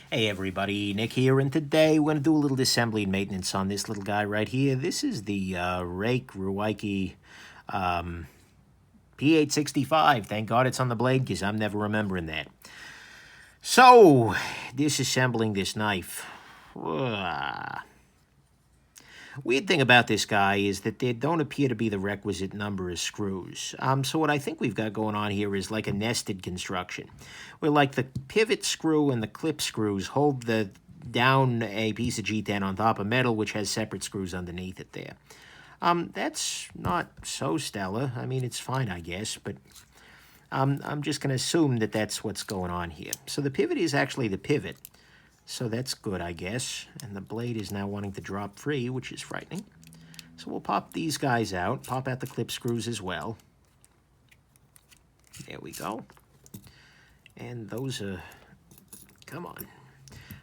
Hey everybody, Nick here, and today we're going to do a little disassembly and maintenance on this little guy right here. This is the Ruike P865. Thank God it's on the blade, because I'm never remembering that. So, disassembling this knife. Weird thing about this guy is that there don't appear to be the requisite number of screws. So what I think we've got going on here is like a nested construction, where like the pivot screw and the clip screws hold down a piece of G10 on top of metal, which has separate screws underneath it there. That's not so stellar. I mean, it's fine, I guess, but I'm just going to assume that that's what's going on here. So the pivot is actually the pivot. So that's good, I guess. And the blade is now wanting to drop free, which is frightening. So we'll pop these guys out, pop out the clip screws as well. There we go. And those are, come on,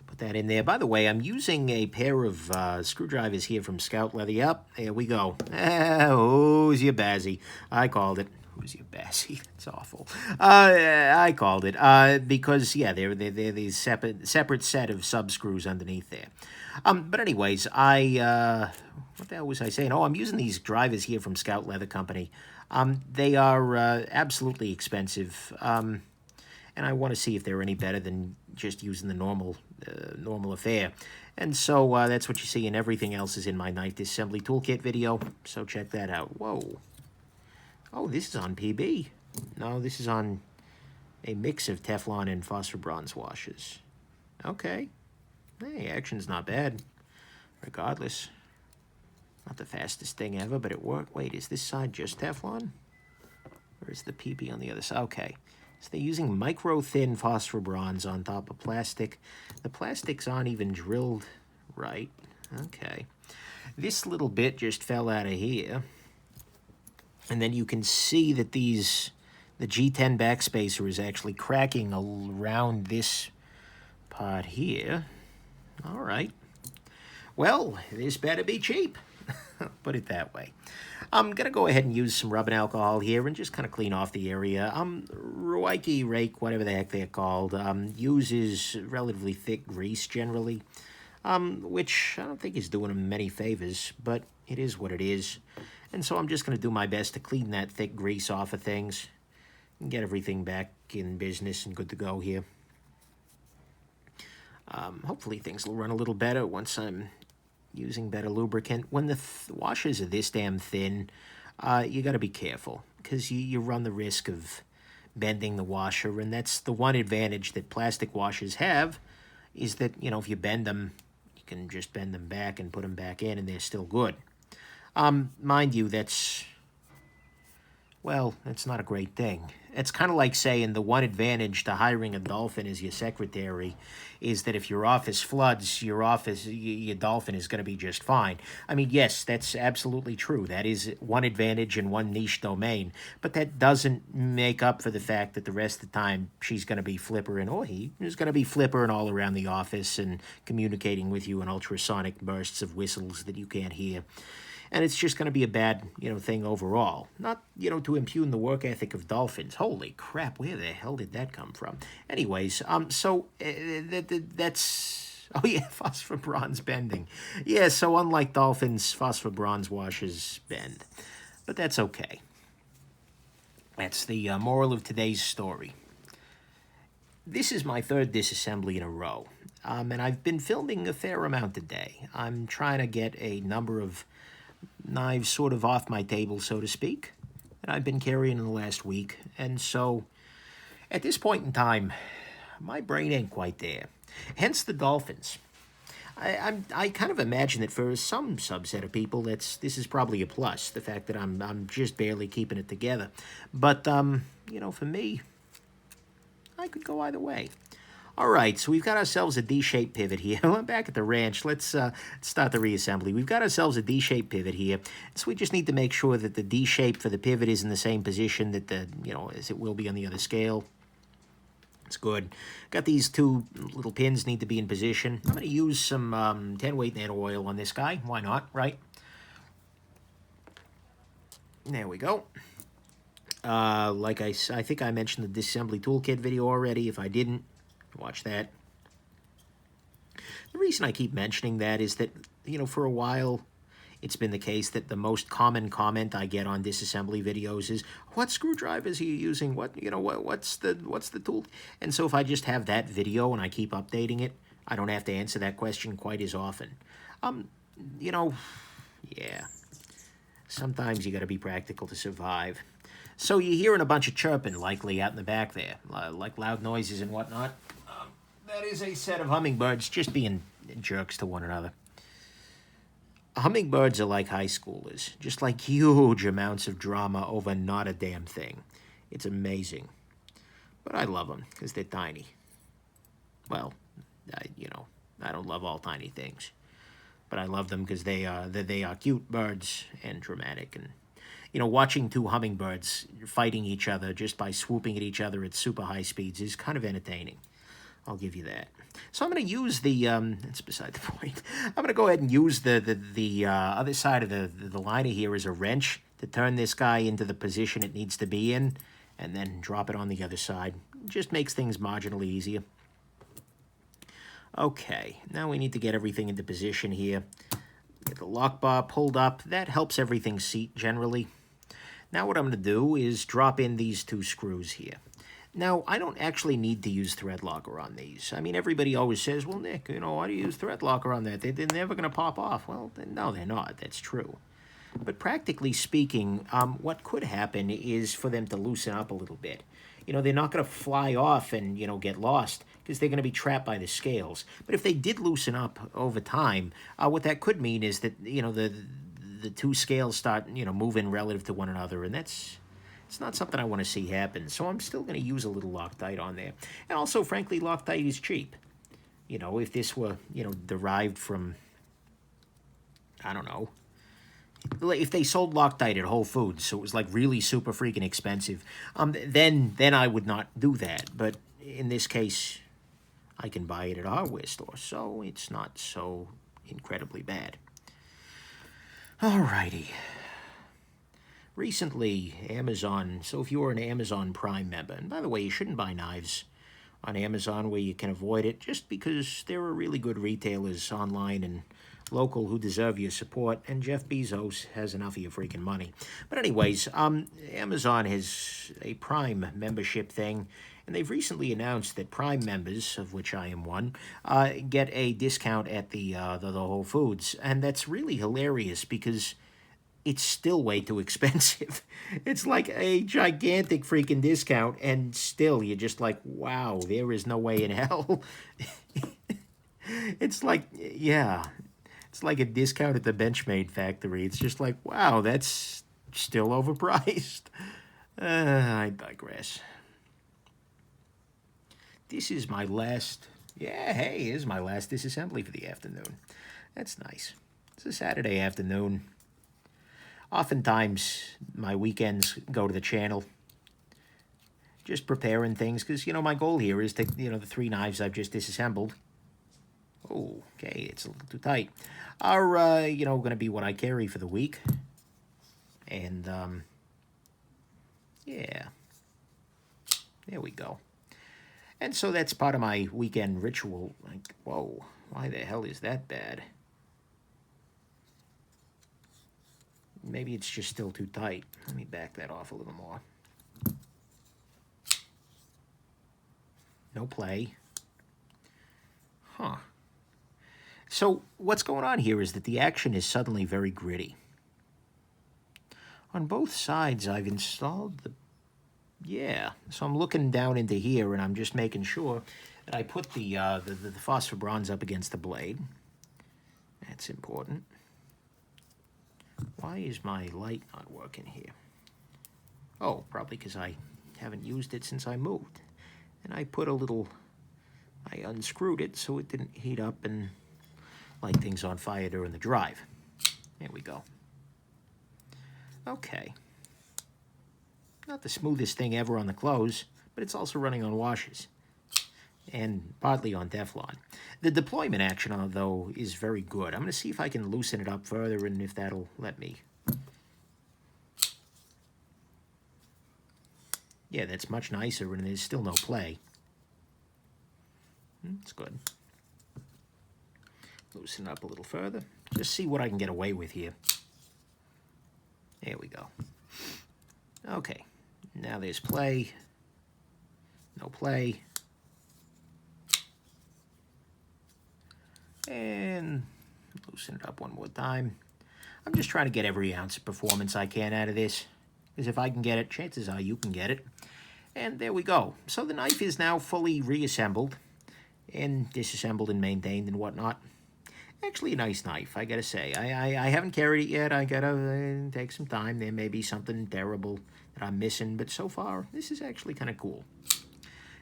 put that in there. By the way, I'm using a pair of screwdrivers here from Scout Leather. Yep, there we go. Who's your bazzy? I called it. Who's your bassy? That's awful. I called it because yeah, they're these separate set of sub screws underneath there. But anyways, what the hell was I saying? Oh, I'm using these drivers here from Scout Leather Company. They are absolutely expensive, and I want to see if they're any better than just using the normal affair. And so that's what you see, and everything else is in my knife disassembly toolkit video. So check that out. Whoa. Oh, this is on PB. No, this is on a mix of Teflon and phosphor bronze washes. Okay. Hey, action's not bad. Regardless. Not the fastest thing ever, but it worked. Wait, is this side just Teflon? Or is the PB on the other side? Okay. So they're using micro-thin phosphor bronze on top of plastic. The plastics aren't even drilled right. Okay. This little bit just fell out of here. And then you can see that the G10 backspacer is actually cracking around this part here. All right. Well, this better be cheap. Put it that way. I'm going to go ahead and use some rubbing alcohol here and just kind of clean off the area. Ruike rake, whatever the heck they're called, uses relatively thick grease generally, which I don't think is doing them many favors, but it is what it is. And so I'm just going to do my best to clean that thick grease off of things and get everything back in business and good to go here. Hopefully things will run a little better once I'm using better lubricant. When the washers are this damn thin, you got to be careful because you run the risk of bending the washer, and that's the one advantage that plastic washers have, is that, you know, if you bend them, you can just bend them back and put them back in and they're still good. Mind you, that's not a great thing. It's kind of like saying the one advantage to hiring a dolphin as your secretary is that if your office floods, your dolphin is going to be just fine. I mean, yes, that's absolutely true. That is one advantage in one niche domain, but that doesn't make up for the fact that the rest of the time she's going to be flippering, or he is going to be flippering all around the office and communicating with you in ultrasonic bursts of whistles that you can't hear. And it's just going to be a bad, thing overall. Not, to impugn the work ethic of dolphins. Holy crap, where the hell did that come from? Anyways, that's... Oh, yeah, phosphor bronze bending. Yeah, so unlike dolphins, phosphor bronze washers bend. But that's okay. That's the moral of today's story. This is my third disassembly in a row. And I've been filming a fair amount today. I'm trying to get a number of knives sort of off my table, so to speak, that I've been carrying in the last week. And so at this point in time, my brain ain't quite there. Hence the dolphins. I kind of imagine that for some subset of people, this is probably a plus, the fact that I'm just barely keeping it together. But, for me, I could go either way. All right, so we've got ourselves a D-shaped pivot here. Back at the ranch, let's start the reassembly. We've got ourselves a D-shaped pivot here. So we just need to make sure that the D shape for the pivot is in the same position that as it will be on the other scale. It's good. Got these two little pins need to be in position. I'm going to use some 10-weight nano oil on this guy. Why not, right? There we go. Like I think I mentioned the disassembly toolkit video already. If I didn't, watch that. The reason I keep mentioning that is that, you know, for a while, it's been the case that the most common comment I get on disassembly videos is, "What screwdrivers are you using? What, you know, what's the tool?" And so if I just have that video and I keep updating it, I don't have to answer that question quite as often. You know, yeah. Sometimes you got to be practical to survive. So you're hearing a bunch of chirping likely out in the back there, like loud noises and whatnot. That is a set of hummingbirds just being jerks to one another. Hummingbirds are like high schoolers, just like huge amounts of drama over not a damn thing. It's amazing. But I love them because they're tiny. Well, you know, I don't love all tiny things. But I love them because they are cute birds and dramatic. And, you know, watching two hummingbirds fighting each other just by swooping at each other at super high speeds is kind of entertaining. I'll give you that. So I'm going to use the, that's beside the point. I'm going to go ahead and use the other side of the liner here as a wrench to turn this guy into the position it needs to be in, and then drop it on the other side. It just makes things marginally easier. Okay, now we need to get everything into position here. Get the lock bar pulled up. That helps everything seat generally. Now what I'm going to do is drop in these two screws here. Now, I don't actually need to use thread locker on these. I mean, everybody always says, well, Nick, you know, why do you use thread locker on that? They're never going to pop off. Well, no, they're not. That's true. But practically speaking, what could happen is for them to loosen up a little bit. You know, they're not going to fly off and, you know, get lost because they're going to be trapped by the scales. But if they did loosen up over time, what that could mean is that, you know, the two scales start, you know, moving relative to one another, and it's not something I want to see happen. So I'm still going to use a little Loctite on there. And also, frankly, Loctite is cheap. You know, if this were, you know, derived from, I don't know, if they sold Loctite at Whole Foods, so it was like really super freaking expensive, then I would not do that. But in this case, I can buy it at a hardware store, so it's not so incredibly bad. Alrighty. Recently, Amazon, so if you're an Amazon Prime member, and by the way, you shouldn't buy knives on Amazon where you can avoid it, just because there are really good retailers online and local who deserve your support, and Jeff Bezos has enough of your freaking money. But anyways, Amazon has a Prime membership thing, and they've recently announced that Prime members, of which I am one, get a discount at the Whole Foods, and that's really hilarious because it's still way too expensive. It's like a gigantic freaking discount, and still you're just like, wow, there is no way in hell. It's like, yeah, it's like a discount at the Benchmade factory. It's just like, wow, that's still overpriced. I digress. This is my last, yeah, hey, this is my last disassembly for the afternoon. That's nice. It's a Saturday afternoon. Oftentimes, my weekends go to the channel, just preparing things, because, you know, my goal here is to, you know, the 3 knives I've just disassembled, oh, okay, it's a little too tight, are, you know, going to be what I carry for the week, and, yeah, there we go. And so that's part of my weekend ritual, like, whoa, why the hell is that bad? Maybe it's just still too tight. Let me back that off a little more. No play. Huh. So what's going on here is that the action is suddenly very gritty. On both sides, I've installed the... Yeah, so I'm looking down into here, and I'm just making sure that I put the phosphor bronze up against the blade. That's important. Why is my light not working here? Oh, probably because I haven't used it since I moved. And I put a little... I unscrewed it so it didn't heat up and light things on fire during the drive. There we go. Okay. Not the smoothest thing ever on the clothes, but it's also running on washers. And partly on Teflon. The deployment action, though, is very good. I'm going to see if I can loosen it up further and if that'll let me. Yeah, that's much nicer, and there's still no play. It's good. Loosen up a little further. Just see what I can get away with here. There we go. Okay, now there's play. No play. And loosen it up one more time. I'm just trying to get every ounce of performance I can out of this. Because if I can get it, chances are you can get it. And there we go. So the knife is now fully reassembled and disassembled and maintained and whatnot. Actually a nice knife, I gotta say. I haven't carried it yet. I gotta take some time. There may be something terrible that I'm missing, but so far this is actually kind of cool.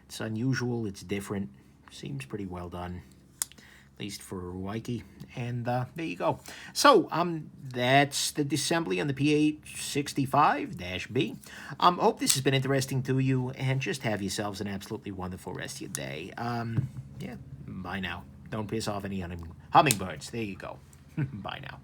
It's unusual, it's different, seems pretty well done, at least for Ruike. And there you go. So that's the disassembly on the P865-B. Hope this has been interesting to you, and just have yourselves an absolutely wonderful rest of your day. Yeah, bye now. Don't piss off any hummingbirds. There you go. Bye now.